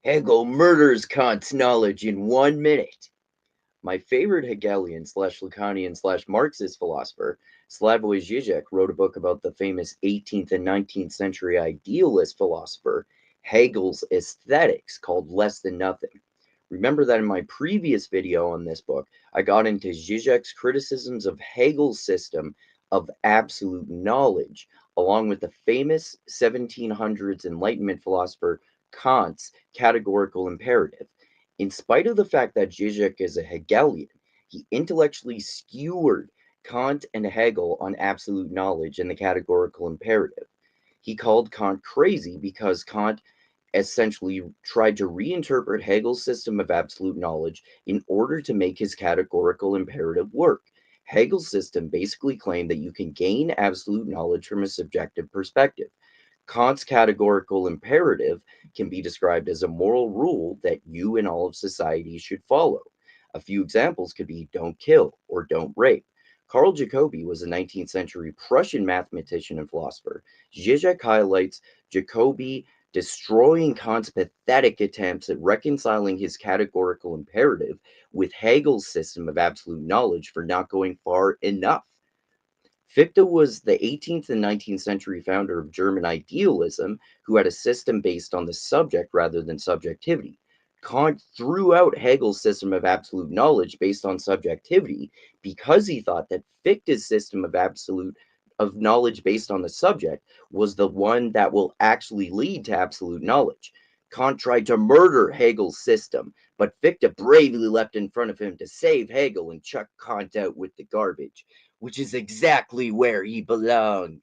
Hegel murders Kant's knowledge in 1 minute. My favorite Hegelian slash Lacanian slash Marxist philosopher, Slavoj Zizek, wrote a book about the famous 18th and 19th century idealist philosopher Hegel's aesthetics called Less Than Nothing. Remember that in my previous video on this book, I got into Zizek's criticisms of Hegel's system of absolute knowledge, along with the famous 1700s Enlightenment philosopher Kant's categorical imperative. In spite of the fact that Zizek is a Hegelian, he intellectually skewered Kant and Hegel on absolute knowledge and the categorical imperative. He called Kant crazy because Kant essentially tried to reinterpret Hegel's system of absolute knowledge in order to make his categorical imperative work. Hegel's system basically claimed that you can gain absolute knowledge from a subjective perspective. Kant's categorical imperative can be described as a moral rule that you and all of society should follow. A few examples could be don't kill or don't rape. Carl Jacobi was a 19th century Prussian mathematician and philosopher. Zizek highlights Jacobi destroying Kant's pathetic attempts at reconciling his categorical imperative with Hegel's system of absolute knowledge for not going far enough. Fichte was the 18th and 19th century founder of German idealism, who had a system based on the subject rather than subjectivity. Kant threw out Hegel's system of absolute knowledge based on subjectivity because he thought that Fichte's system of knowledge based on the subject was the one that will actually lead to absolute knowledge. Kant tried to murder Hegel's system, but Fichte bravely leapt in front of him to save Hegel and chuck Kant out with the garbage, which is exactly where he belonged.